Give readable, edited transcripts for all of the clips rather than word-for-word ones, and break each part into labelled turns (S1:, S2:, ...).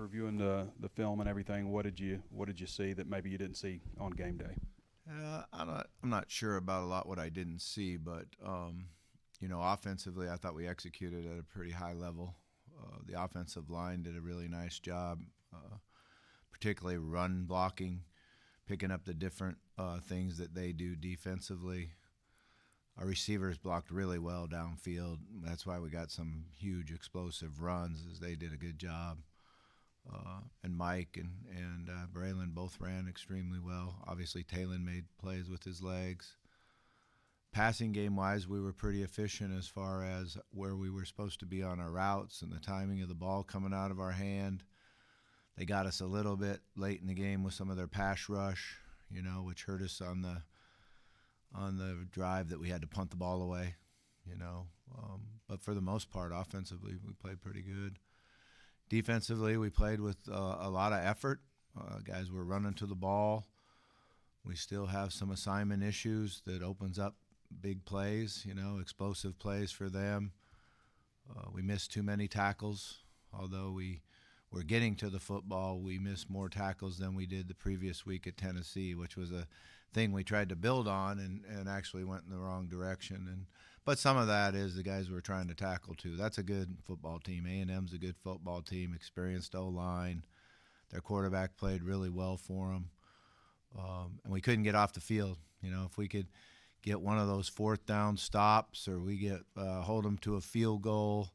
S1: After reviewing the film and everything, what did you see that maybe you didn't see on game day?
S2: I'm not sure about a lot what I didn't see, but offensively, I thought we executed at a pretty high level. The offensive line did a really nice job, particularly run blocking, picking up the different things that they do defensively. Our receivers blocked really well downfield. That's why we got some huge explosive runs, as they did a good job. And Mike and Braylon both ran extremely well. Obviously, Talon made plays with his legs. Passing game-wise, we were pretty efficient as far as where we were supposed to be on our routes and the timing of the ball coming out of our hand. They got us a little bit late in the game with some of their pass rush, which hurt us on the drive that we had to punt the ball away. But for the most part, offensively, we played pretty good. Defensively, we played with a lot of effort. Guys were running to the ball. We still have some assignment issues that opens up big plays, explosive plays for them. We missed too many tackles. Although we were getting to the football, we missed more tackles than we did the previous week at Tennessee, which was a thing we tried to build on and actually went in the wrong direction. But some of that is the guys we're trying to tackle too. That's a good football team. A&M's a good football team, experienced O-line. Their quarterback played really well for them. And we couldn't get off the field. If we could get one of those fourth down stops or we get hold them to a field goal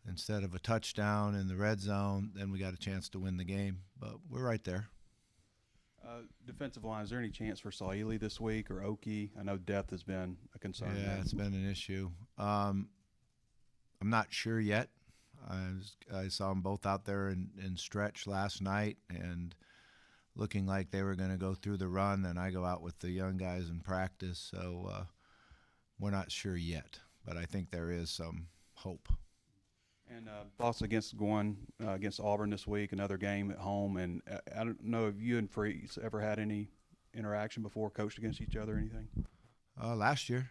S2: instead of a touchdown in the red zone, then we got a chance to win the game. But we're right there.
S1: Defensive line, is there any chance for Saili this week or Oki? I know depth has been a concern.
S2: Yeah, it's been an issue. I'm not sure yet. I saw them both out there in stretch last night and looking like they were going to go through the run, and I go out with the young guys in practice. So we're not sure yet, but I think there is some hope.
S1: And thoughts against going against Auburn this week, another game at home. And I don't know if you and Freeze ever had any interaction before, coached against each other or anything?
S2: Last year.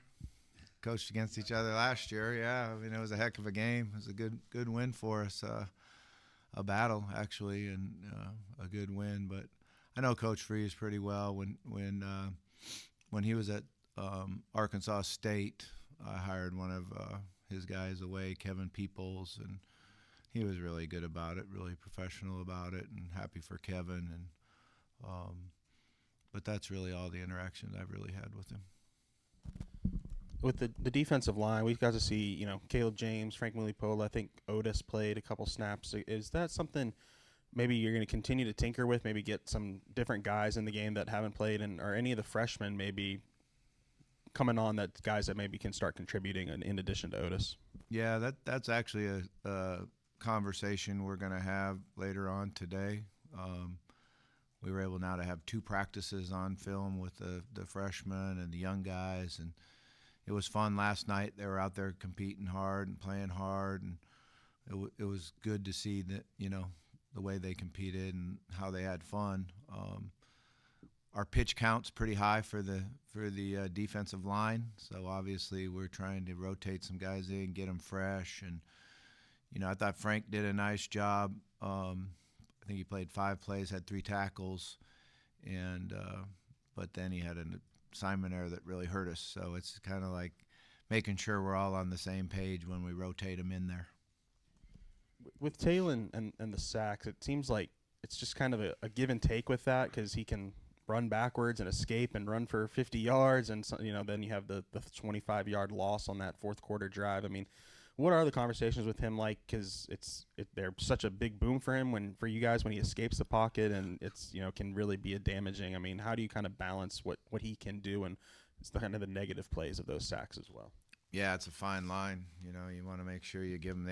S2: Coached against each other last year, yeah. I mean, it was a heck of a game. It was a good win for us. A battle, actually, and a good win. But I know Coach Freeze pretty well. When he was at Arkansas State, I hired one of his guys away, Kevin Peoples, and he was really good about it, really professional about it, and happy for Kevin. But that's really all the interactions I've really had with him.
S3: With the defensive line, we've got to see, Caleb James, Frank Mulipola. I think Otis played a couple snaps. Is that something maybe you're going to continue to tinker with, maybe get some different guys in the game that haven't played, or any of the freshmen maybe coming on, that guys that maybe can start contributing in addition to Otis?
S2: Yeah, that's actually a conversation we're going to have later on today. We were able now to have 2 practices on film with the freshmen and the young guys, and it was fun last night. They were out there competing hard and playing hard, and it was good to see that, the way they competed and how they had fun. Our pitch count's pretty high for the defensive line, so obviously we're trying to rotate some guys in, get them fresh, and I thought Frank did a nice job. I think he played 5 plays, had 3 tackles, and but then he had an assignment error that really hurt us. So it's kind of like making sure we're all on the same page when we rotate them in there.
S3: With Talon and the sacks, it seems like it's just kind of a give and take with that, because he can run backwards and escape and run for 50 yards, and then you have the 25-yard loss on that fourth quarter drive. I mean, what are the conversations with him like? Because they're such a big boom for him for you guys when he escapes the pocket, and it's can really be a damaging. I mean, how do you kind of balance what he can do and it's the kind of the negative plays of those sacks as well?
S2: Yeah, it's a fine line. You want to make sure you give him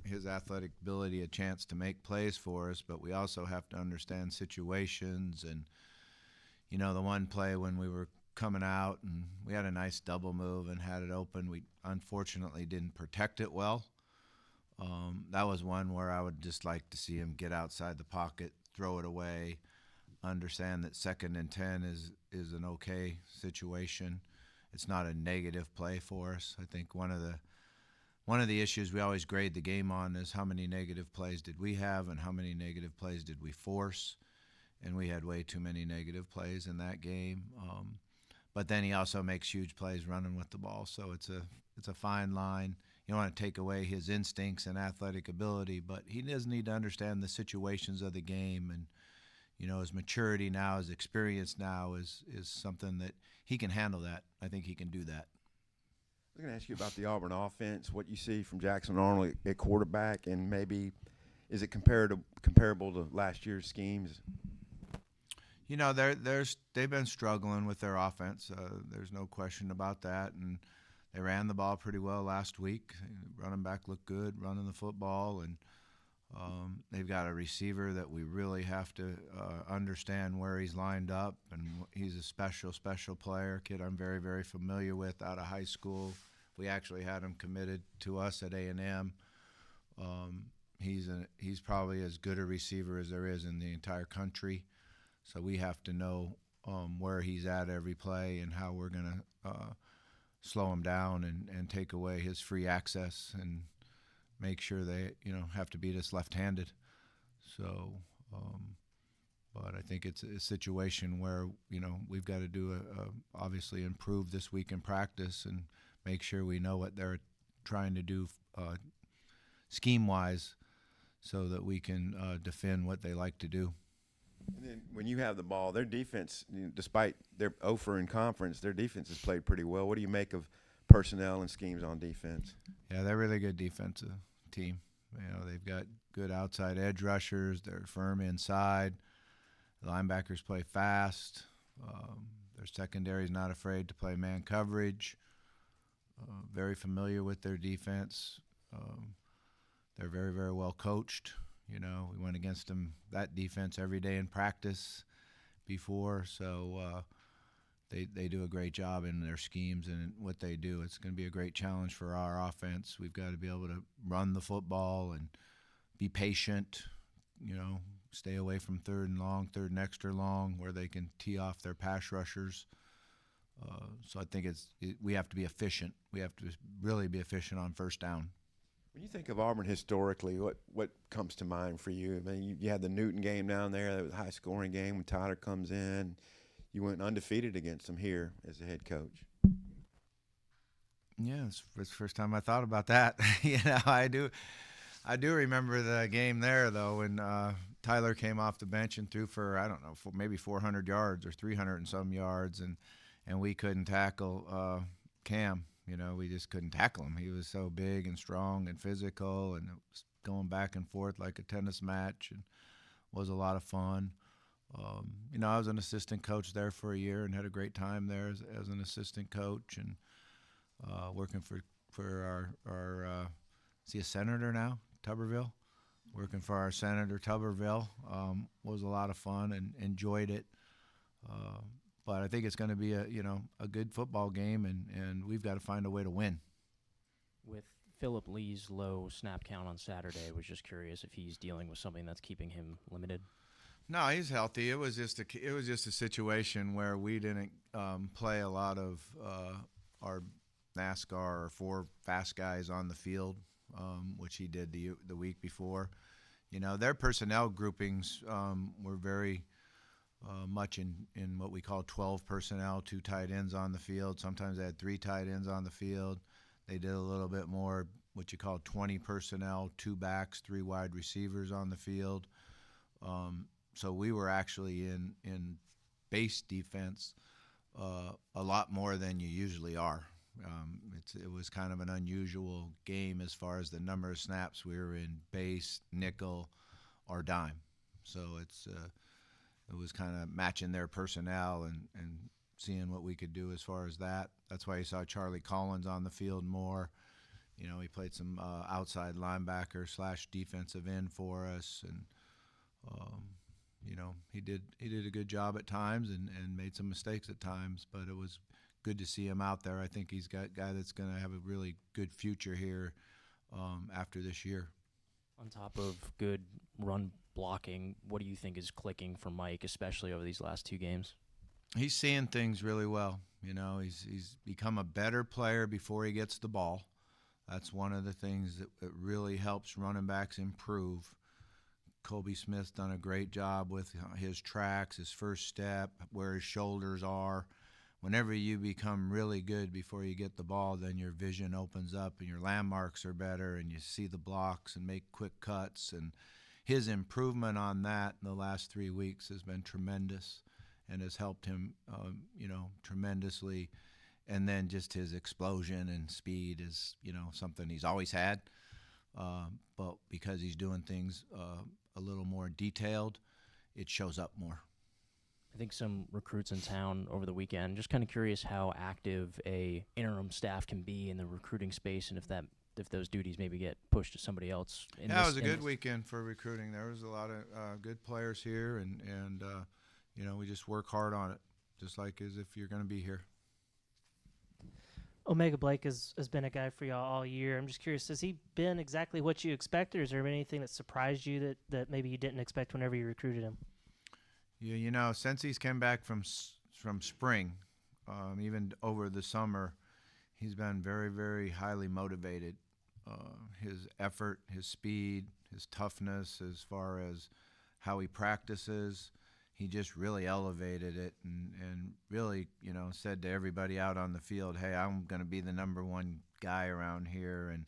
S2: his athletic ability a chance to make plays for us, but we also have to understand situations. And the one play when we were coming out and we had a nice double move and had it open, we unfortunately didn't protect it well. That was one where I would just like to see him get outside the pocket, throw it away, understand that 2nd and 10 is an okay situation. It's not a negative play for us. I think one of one of the issues we always grade the game on is how many negative plays did we have and how many negative plays did we force, and we had way too many negative plays in that game. But then he also makes huge plays running with the ball, so it's a fine line. You don't want to take away his instincts and athletic ability, but he does need to understand the situations of the game, and his maturity now, his experience now is something that he can handle that. I think he can do that.
S4: I was going to ask you about the Auburn offense, what you see from Jackson Arnold at quarterback, and maybe is it comparable to last year's schemes?
S2: They've been struggling with their offense. There's no question about that, and they ran the ball pretty well last week. Running back looked good, running the football, and they've got a receiver that we really have to understand where he's lined up, and he's a special player, kid I'm very, very familiar with out of high school. We actually had him committed to us at A&M. He's probably as good a receiver as there is in the entire country, so we have to know where he's at every play and how we're going to slow him down and take away his free access and make sure they have to beat us left-handed. So, but I think it's a situation where we've got to do obviously improve this week in practice and make sure we know what they're trying to do scheme-wise, so that we can defend what they like to do.
S4: And then when you have the ball, their defense, despite their 0-for in conference, their defense has played pretty well. What do you make of personnel and schemes on defense?
S2: Yeah, they're a really good defensive team. They've got good outside edge rushers. They're firm inside. The linebackers play fast. Their secondary is not afraid to play man coverage. Very familiar with their defense. They're very, very well coached. We went against them, that defense, every day in practice before, so they do a great job in their schemes and what they do. It's going to be a great challenge for our offense. We've got to be able to run the football and be patient, stay away from third and extra long, where they can tee off their pass rushers. So I think we have to be efficient. We have to really be efficient on first down.
S4: When you think of Auburn historically, what comes to mind for you? I mean, you had the Newton game down there. That was a high-scoring game when Tyler comes in. You went undefeated against him here as a head coach.
S2: Yeah, it's the first time I thought about that. I do remember the game there, though, when Tyler came off the bench and threw for, I don't know, maybe 400 yards or 300 and some yards, and we couldn't tackle Cam. We just couldn't tackle him. He was so big and strong and physical, and it was going back and forth like a tennis match, and was a lot of fun. I was an assistant coach there for a year and had a great time there as an assistant coach, and working for our is he a senator now, Tuberville? Working for our Senator Tuberville was a lot of fun and enjoyed it. But I think it's going to be a good football game, and we've got to find a way to win.
S5: With Philip Lee's low snap count on Saturday, I was just curious if he's dealing with something that's keeping him limited.
S2: No, he's healthy. It was just a situation where we didn't play a lot of our NASCAR or 4 fast guys on the field, which he did the week before. Their personnel groupings were very much in what we call 12 personnel, 2 tight ends on the field. Sometimes they had 3 tight ends on the field. They did a little bit more what you call 20 personnel, 2 backs, 3 wide receivers on the field. So we were actually in base defense a lot more than you usually are. It was kind of an unusual game as far as the number of snaps. We were in base, nickel, or dime. So it was kind of matching their personnel and seeing what we could do as far as that. That's why you saw Charlie Collins on the field more. He played some outside linebacker / defensive end for us, and he did a good job at times and made some mistakes at times, but it was good to see him out there. I think he's got a guy that's going to have a really good future here after this year.
S5: On top of good run blocking, what do you think is clicking for Mike, especially over these last 2 games?
S2: He's seeing things really well. He's become a better player before he gets the ball. That's one of the things that really helps running backs improve. Kobe Smith's done a great job with his tracks, his first step, where his shoulders are. Whenever you become really good before you get the ball, then your vision opens up and your landmarks are better and you see the blocks and make quick cuts. And his improvement on that in the last 3 weeks has been tremendous and has helped him, tremendously. And then just his explosion and speed is, something he's always had. But because he's doing things a little more detailed, it shows up more.
S5: I think some recruits in town over the weekend. Just kind of curious how active a interim staff can be in the recruiting space, and if those duties maybe get pushed to somebody else.
S2: It was a good weekend for recruiting. There was a lot of good players here, and we just work hard on it, just like as if you're going to be here.
S6: Omega Blake has been a guy for y'all all year. I'm just curious, has he been exactly what you expected, or is there anything that surprised you that maybe you didn't expect whenever you recruited him?
S2: Yeah, since he's come back from spring, even over the summer, he's been very, very highly motivated. His effort, his speed, his toughness, as far as how he practices, he just really elevated it and really, said to everybody out on the field, hey, I'm going to be the number one guy around here. And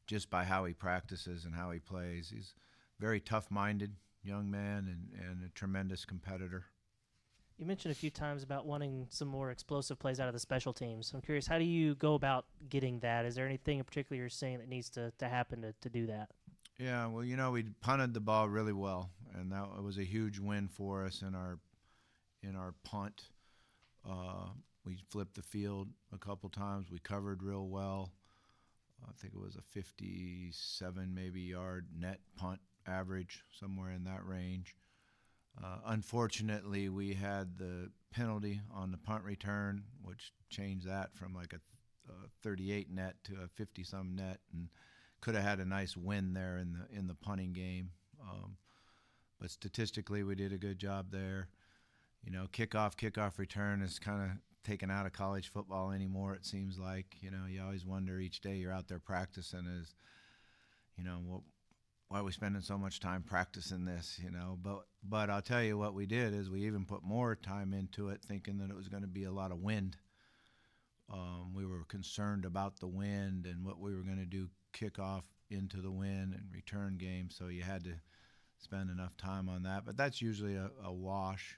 S2: just by how he practices and how he plays, he's very tough-minded young man and a tremendous competitor.
S6: You mentioned a few times about wanting some more explosive plays out of the special teams. I'm curious, how do you go about getting that? Is there anything in particular you're saying that needs to happen to do that?
S2: Yeah, well, we punted the ball really well, and that was a huge win for us in our punt. We flipped the field a couple times. We covered real well. I think it was a 57 maybe yard net punt average, somewhere in that range. Unfortunately, we had the penalty on the punt return, which changed that from like a 38 net to a 50-some net, and could have had a nice win there in the punting game. But statistically, we did a good job there. Kickoff return is kind of taken out of college football anymore, it seems like. You always wonder each day you're out there practicing is, why are we spending so much time practicing this, But I'll tell you what we did is we even put more time into it, thinking that it was going to be a lot of wind. We were concerned about the wind and what we were going to do kickoff into the wind and return game, so you had to spend enough time on that. But that's usually a wash.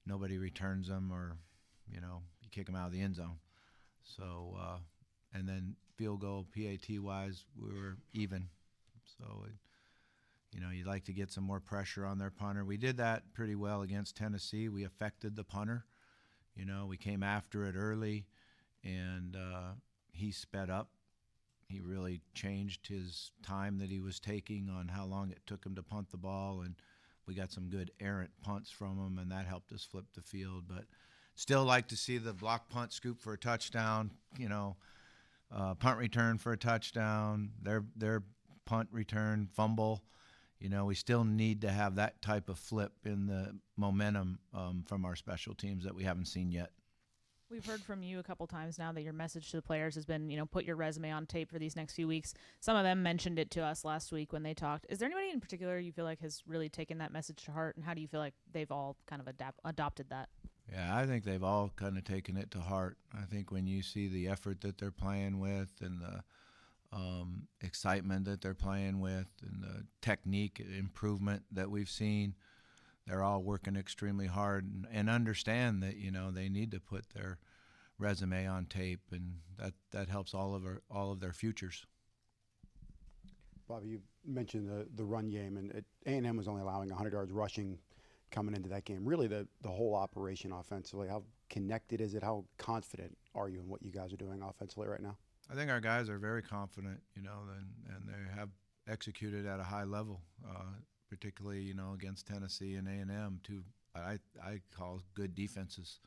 S2: Nobody returns them, or, you kick them out of the end zone. So, and then field goal, PAT-wise, we were even. So, you'd like to get some more pressure on their punter. We did that pretty well against Tennessee. We affected the punter. We came after it early, and he sped up. He really changed his time that he was taking on how long it took him to punt the ball, and we got some good errant punts from him, and that helped us flip the field. But still like to see the block punt scoop for a touchdown, punt return for a touchdown, their punt return fumble. We still need to have that type of flip in the momentum from our special teams that we haven't seen yet.
S7: We've heard from you a couple times now that your message to the players has been, put your resume on tape for these next few weeks. Some of them mentioned it to us last week when they talked. Is there anybody in particular you feel like has really taken that message to heart, and how do you feel like they've all kind of adopted that?
S2: Yeah, I think they've all kind of taken it to heart. I think when you see the effort that they're playing with and the excitement that they're playing with and the technique improvement that we've seen, they're all working extremely hard and understand that, they need to put their resume on tape, and that helps all of their futures.
S8: Bobby, you mentioned the run game, and A&M was only allowing 100 yards rushing coming into that game. Really, the whole operation offensively, how connected is it? How confident are you in what you guys are doing offensively right now?
S2: I think our guys are very confident, and they have executed at a high level, particularly, against Tennessee and A&M, two I call good defenses.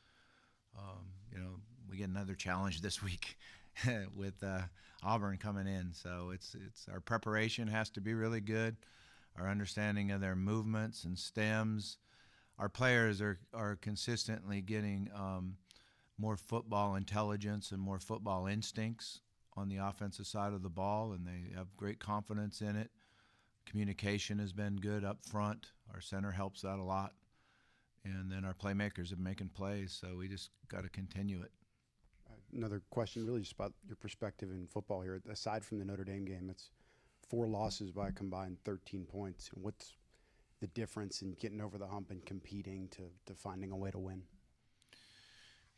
S2: We get another challenge this week with Auburn coming in, so it's our preparation has to be really good. Our understanding of their movements and stems. Our players are consistently getting more football intelligence and more football instincts on the offensive side of the ball, and they have great confidence in it. Communication has been good up front. Our center helps that a lot. And then our playmakers are making plays, so we just got to continue it.
S8: Another question, really just about your perspective in football here. Aside from the Notre Dame game, it's 4 losses by a combined 13 points. And what's the difference in getting over the hump and competing to finding a way to win?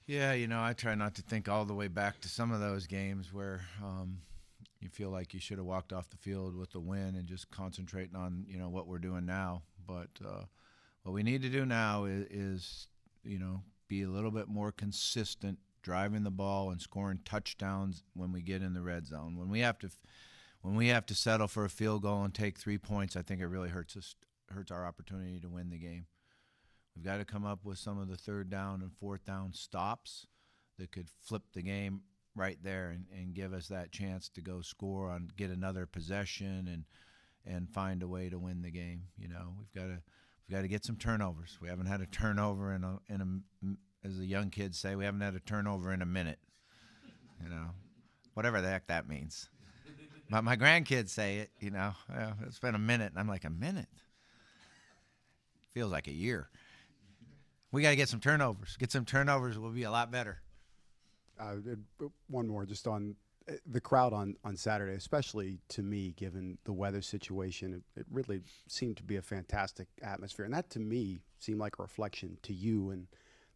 S2: Yeah, I try not to think all the way back to some of those games where you feel like you should have walked off the field with the win and just concentrating on, what we're doing now. But what we need to do now is be a little bit more consistent driving the ball and scoring touchdowns when we get in the red zone. When we have to settle for a field goal and take 3 points, I think it really hurts our opportunity to win the game. We've got to come up with some of the 3rd down and 4th down stops that could flip the game right there and give us that chance to go score on, get another possession and find a way to win the game. We've got to get some turnovers. We haven't had a turnover in a as the young kids say, we haven't had a turnover in a minute. Whatever the heck that means. But my grandkids say it, it's been a minute, and I'm like, a minute? Feels like a year. We got to get some turnovers. Get some turnovers, we'll be a lot better.
S8: One more, just on the crowd on Saturday, especially to me, given the weather situation, it really seemed to be a fantastic atmosphere. And that, to me, seemed like a reflection to you and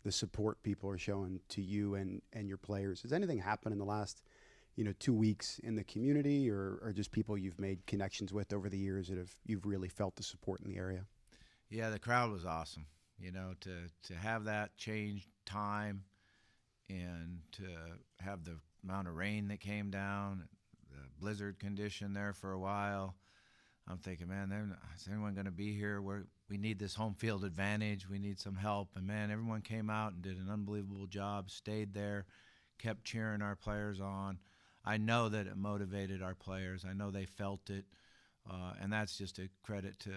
S8: the support people are showing to you and your players. Has anything happened in the last 2 weeks in the community or just people you've made connections with over the years that you've really felt the support in the area?
S2: Yeah, the crowd was awesome. To have that change time and to have the amount of rain that came down, the blizzard condition there for a while. I'm thinking, man, is anyone going to be here? We need this home field advantage. We need some help. And, man, everyone came out and did an unbelievable job, stayed there, kept cheering our players on. I know that it motivated our players. I know they felt it. And that's just a credit to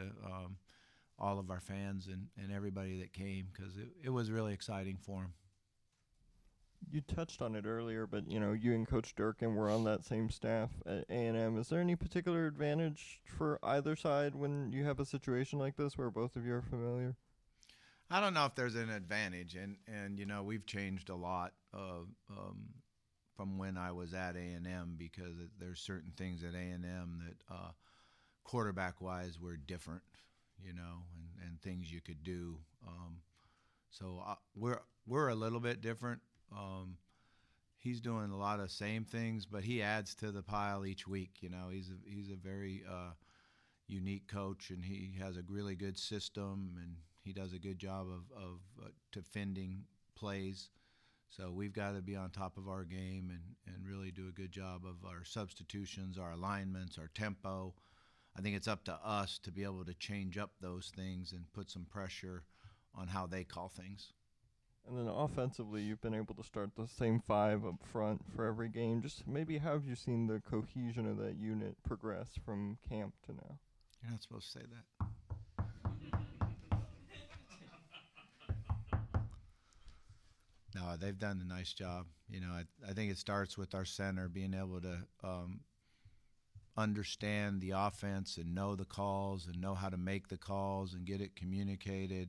S2: all of our fans and everybody that came because it was really exciting for them.
S9: You touched on it earlier, but you and Coach Durkin were on that same staff at A&M. Is there any particular advantage for either side when you have a situation like this where both of you are familiar?
S2: I don't know if there's an advantage, and we've changed a lot from when I was at A&M because there's certain things at A&M that quarterback-wise were different, and things you could do. So we're a little bit different. He's doing a lot of same things, but he adds to the pile each week. He's a very unique coach, and he has a really good system, and he does a good job of defending plays. So we've got to be on top of our game and really do a good job of our substitutions, our alignments, our tempo. I think it's up to us to be able to change up those things and put some pressure on how they call things.
S9: And then offensively, you've been able to start the same 5 up front for every game. Just maybe how have you seen the cohesion of that unit progress from camp to now?
S2: You're not supposed to say that. No, they've done a nice job. I think it starts with our center being able to understand the offense and know the calls and know how to make the calls and get it communicated.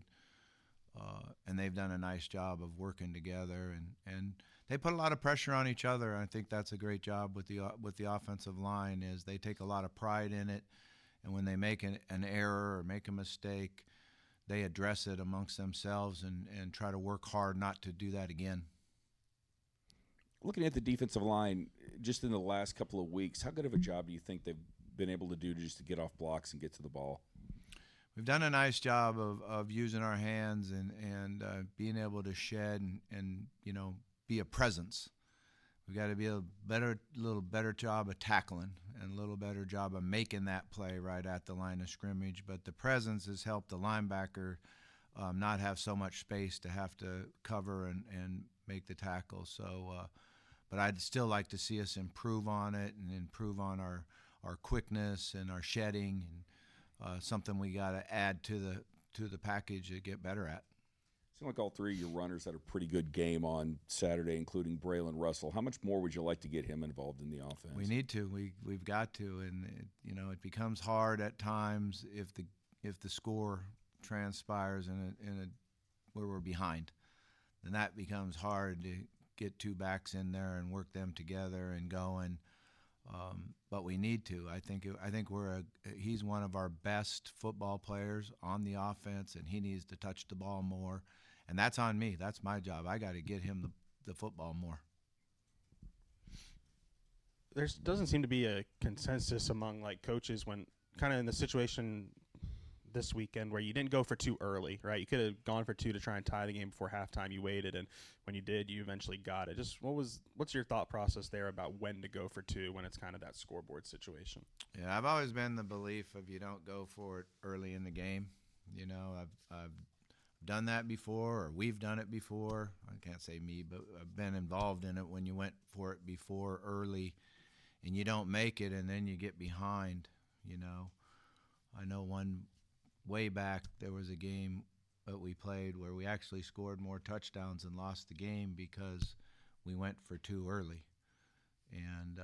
S2: And they've done a nice job of working together, and they put a lot of pressure on each other. I think that's a great job with the offensive line is they take a lot of pride in it, and when they make an error or make a mistake, they address it amongst themselves and try to work hard not to do that again.
S10: Looking at the defensive line, just in the last couple of weeks, how good of a job do you think they've been able to do just to get off blocks and get to the ball?
S2: We've done a nice job of using our hands and being able to shed and be a presence. We've got to be a little better job of tackling and a little better job of making that play right at the line of scrimmage. But the presence has helped the linebacker not have so much space to have to cover and make the tackle. So, but I'd still like to see us improve on it and improve on our quickness and our shedding and something we got to add to the package to get better at.
S10: Seemed like all three of your runners had a pretty good game on Saturday, including Braylon Russell. How much more would you like to get him involved in the offense?
S2: We need to. We've got to, and it becomes hard at times if the score transpires in a where we're behind, then that becomes hard to get two backs in there and work them together and going. But we need to. I think he's one of our best football players on the offense, and he needs to touch the ball more. And that's on me. That's my job. I got to get him the football more.
S3: There doesn't seem to be a consensus among coaches when kind of in the situation this weekend where you didn't go for two early, right? You could have gone for two to try and tie the game before halftime. You waited, and when you did, you eventually got it. Just what's your thought process there about when to go for two when it's kind of that scoreboard situation?
S2: Yeah, I've always been the belief of you don't go for it early in the game. I've done that before, or we've done it before. I can't say me, but I've been involved in it when you went for it before early and you don't make it and then you get behind. I know one way back there was a game that we played where we actually scored more touchdowns and lost the game because we went for two early. And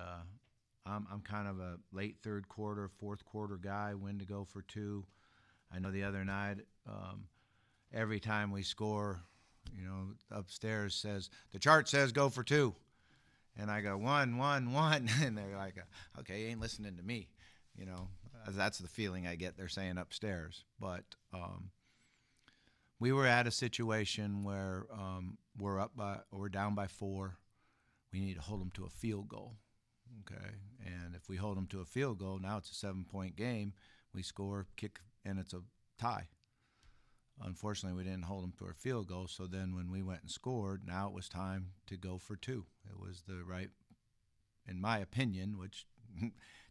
S2: I'm kind of a late third quarter, fourth quarter guy, when to go for two. I know the other night, every time we score, upstairs says, the chart says go for two. And I go, 1, 1, 1. And they're like, okay, you ain't listening to me. That's the feeling I get. They're saying upstairs. But we were at a situation where we're down by 4. We need to hold them to a field goal. Okay. And if we hold them to a field goal, now it's a 7-point game. We score, kick, and it's a tie. Unfortunately, we didn't hold them to our field goal, so then when we went and scored, now it was time to go for two. It was the right, in my opinion, which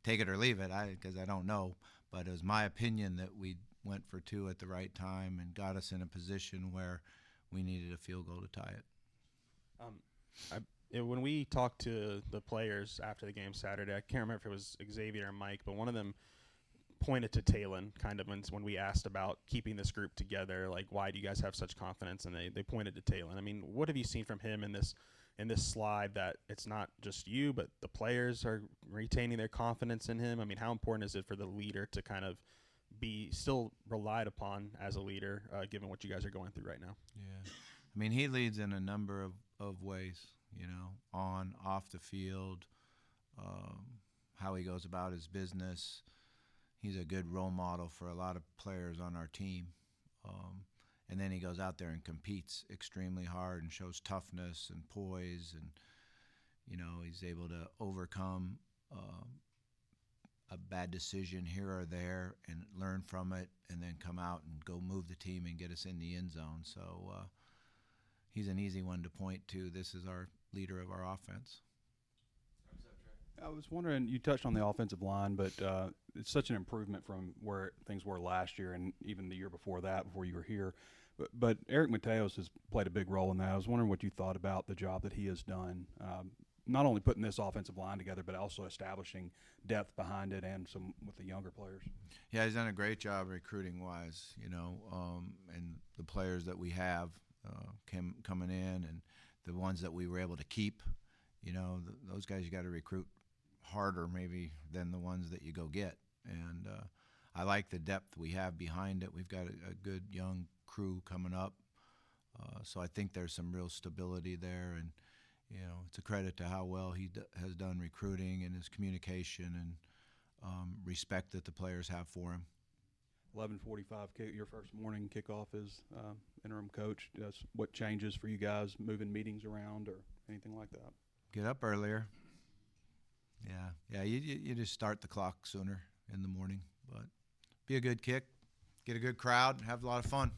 S2: take it or leave it, because I don't know, but it was my opinion that we went for two at the right time and got us in a position where we needed a field goal to tie it.
S3: When we talked to the players after the game Saturday, I can't remember if it was Xavier or Mike, but one of them pointed to Talon kind of when we asked about keeping this group together, why do you guys have such confidence? And they pointed to Talon. I mean, what have you seen from him in this slide that it's not just you, but the players are retaining their confidence in him? I mean, how important is it for the leader to kind of be still relied upon as a leader, given what you guys are going through right now?
S2: Yeah. I mean, he leads in a number of ways, on, off the field, how he goes about his business. He's a good role model for a lot of players on our team. And then he goes out there and competes extremely hard and shows toughness and poise. And, he's able to overcome a bad decision here or there and learn from it and then come out and go move the team and get us in the end zone. So he's an easy one to point to. This is our leader of our offense.
S1: I was wondering, you touched on the offensive line, but it's such an improvement from where things were last year and even the year before that, before you were here. But Eric Mateos has played a big role in that. I was wondering what you thought about the job that he has done, not only putting this offensive line together, but also establishing depth behind it and some with the younger players. Yeah,
S2: he's done a great job recruiting-wise, and the players that we have coming in and the ones that we were able to keep, those guys you got to recruit harder maybe than the ones that you go get. And I like the depth we have behind it. We've got a good young crew coming up. So I think there's some real stability there. And, it's a credit to how well he has done recruiting and his communication and respect that the players have for him.
S1: 11:45, your first morning kickoff as interim coach. What changes for you guys, moving meetings around or anything like that?
S2: Get up earlier. Yeah. You just start the clock sooner in the morning, but be a good kick, get a good crowd, have a lot of fun.